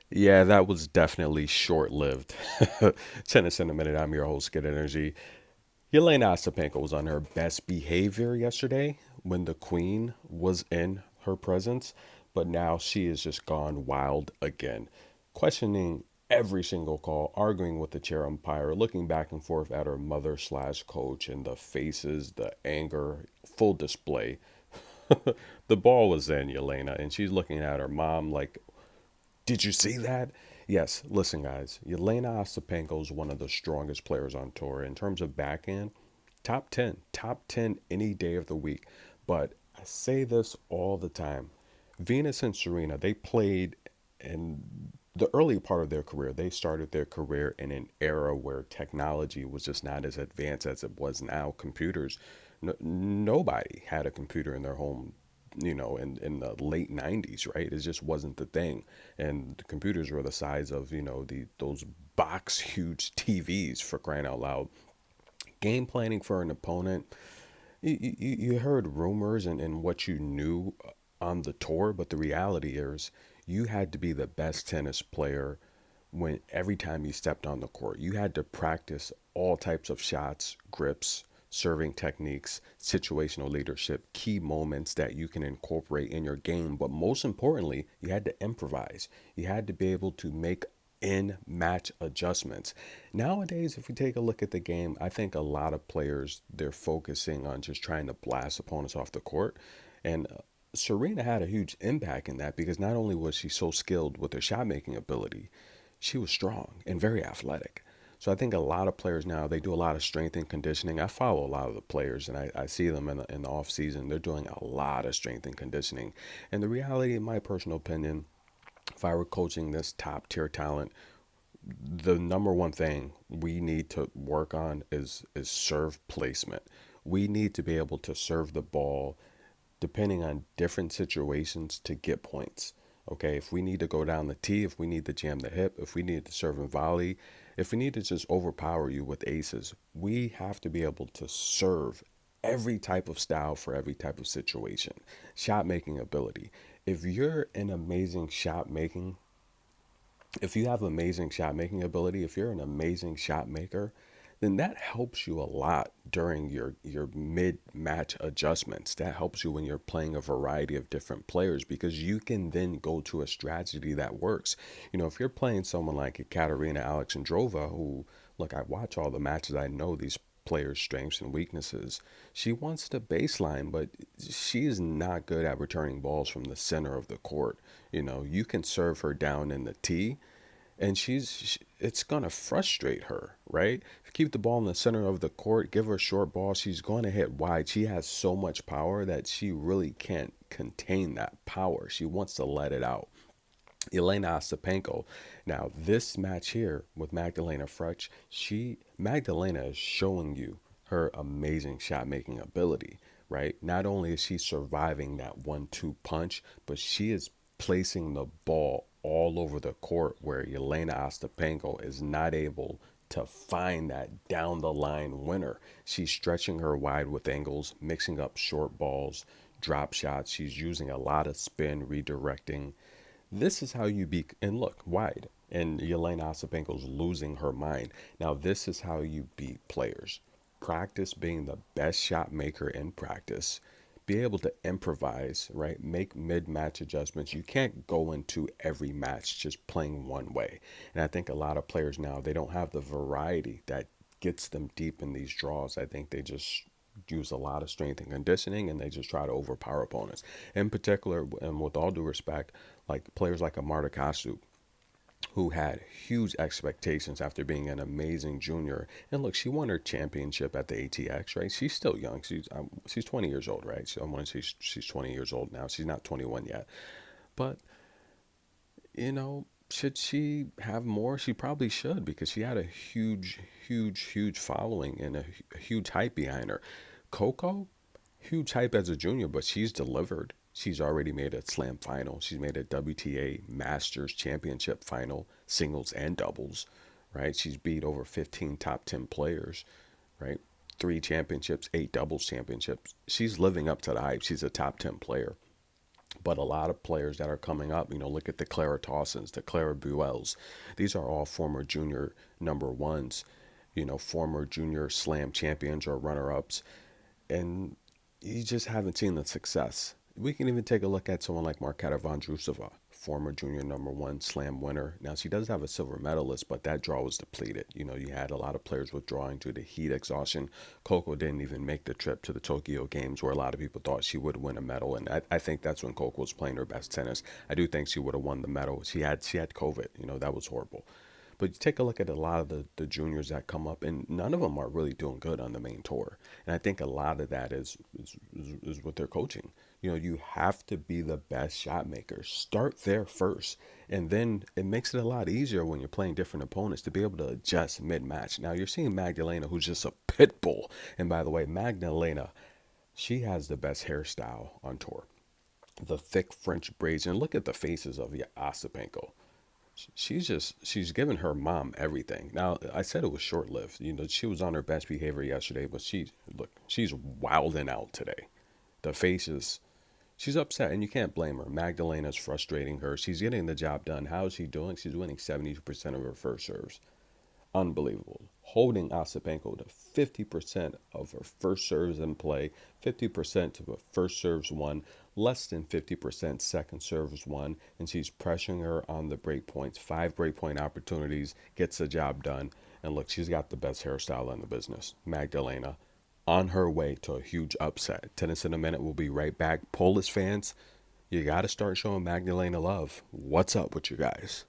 Yeah, that was definitely short-lived. Tennis in a minute. I'm your host, Get Energy. Jelena Ostapenko was on her best behavior yesterday when the Queen was in her presence, but now she has just gone wild again, questioning every single call, arguing with the chair umpire, looking back and forth at her mother slash coach, and the faces, the anger, full display. The ball was in Jelena, and she's looking at her mom like, did you see that? Yes, listen, guys. Jelena Ostapenko is one of the strongest players on tour. In terms of backhand, top 10 any day of the week. But I say this all the time. Venus and Serena, they played in the early part of their career. They started their career in an era where technology was just not as advanced as it was now. Computers, nobody had a computer in their home, in the late 90s, right? It just wasn't the thing. And the computers were the size of, those box huge TVs, for crying out loud. Game planning for an opponent, you heard rumors and what you knew on the tour, but the reality is you had to be the best tennis player when every time you stepped on the court. You had to practice all types of shots, grips, serving techniques, situational leadership, key moments that you can incorporate in your game. But most importantly, you had to improvise. You had to be able to make in match adjustments. Nowadays, if we take a look at the game, I think a lot of players they're focusing on just trying to blast opponents off the court. And Serena had a huge impact in that because not only was she so skilled with her shot making ability, she was strong and very athletic. So I think a lot of players now they do a lot of strength and conditioning. I follow a lot of the players and I see them in the off season. They're doing a lot of strength and conditioning. And the reality, in my personal opinion, if I were coaching this top tier talent, the number one thing we need to work on is serve placement. We need to be able to serve the ball depending on different situations to get points. Okay, if we need to go down the tee, if we need to jam the hip, if we need to serve and volley, if we need to just overpower you with aces, we have to be able to serve every type of style for every type of situation. Shot making ability. If you're an amazing shot making if you have amazing shot making ability, if you're an amazing shot maker, then that helps you a lot during your mid match adjustments. That helps you when you're playing a variety of different players because you can then go to a strategy that works. If you're playing someone like a Katerina Alexandrova, who, look, I watch all the matches, I know these players' strengths and weaknesses. She wants the baseline, but she is not good at returning balls from the center of the court. You can serve her down in the tee, and it's gonna frustrate her, right? If you keep the ball in the center of the court, give her a short ball, she's going to hit wide. She has so much power that she really can't contain that power. She wants to let it out. Jelena Ostapenko. Now, this match here with Magdalena Frech, Magdalena is showing you her amazing shot making ability, right? Not only is she surviving that 1-2 punch, but she is placing the ball all over the court where Jelena Ostapenko is not able to find that down the line winner. She's stretching her wide with angles, mixing up short balls, drop shots. She's using a lot of spin, redirecting. This is how you beat, and look, wide. And Jelena Ostapenko's losing her mind. Now, this is how you beat players. Practice being the best shot maker in practice. Be able to improvise, right? Make mid match adjustments. You can't go into every match just playing one way. And I think a lot of players now, they don't have the variety that gets them deep in these draws. I think they just use a lot of strength and conditioning and they just try to overpower opponents. In particular, and with all due respect, like players like a Marta Kasu, who had huge expectations after being an amazing junior. And look, she won her championship at the ATX, right? She's still young. She's 20 years old, right? So I'm when she's 20 years old now. She's not 21 yet. But should she have more? She probably should because she had a huge following and a huge hype behind her. Coco, huge hype as a junior, but she's delivered. She's already made a slam final. She's made a WTA Masters Championship final, singles and doubles, right? She's beat over 15 top 10 players, right? Three championships, eight doubles championships. She's living up to the hype. She's a top 10 player. But a lot of players that are coming up, look at the Clara Towsons, the Clara Buells. These are all former junior number ones, former junior slam champions or runner ups. And you just haven't seen the success. We can even take a look at someone like Marketa Vondrousova, former junior number one slam winner. Now, she does have a silver medalist, but that draw was depleted. You had a lot of players withdrawing due to heat exhaustion. Coco didn't even make the trip to the Tokyo Games, where a lot of people thought she would win a medal. And I think that's when Coco was playing her best tennis. I do think she would have won the medal. She had COVID. That was horrible. But you take a look at a lot of the juniors that come up, and none of them are really doing good on the main tour. And I think a lot of that is with their coaching. You have to be the best shot maker. Start there first. And then it makes it a lot easier when you're playing different opponents to be able to adjust mid match. Now, you're seeing Magdalena, who's just a pit bull. And by the way, Magdalena, she has the best hairstyle on tour. The thick French braids. And look at the faces of Ostapenko. She's given her mom everything. Now, I said it was short lived. She was on her best behavior yesterday, but she's wilding out today. The faces, she's upset, and you can't blame her. Magdalena's frustrating her. She's getting the job done. How is she doing? She's winning 70% of her first serves. Unbelievable. Holding Ostapenko to 50% of her first serves in play, 50% of her first serves won, less than 50% second serves won, and she's pressuring her on the break points. 5 break point opportunities, gets the job done. And look, she's got the best hairstyle in the business. Magdalena on her way to a huge upset. Tennis in a Minute will be right back. Polish fans, you got to start showing Magdalena love. What's up with you guys?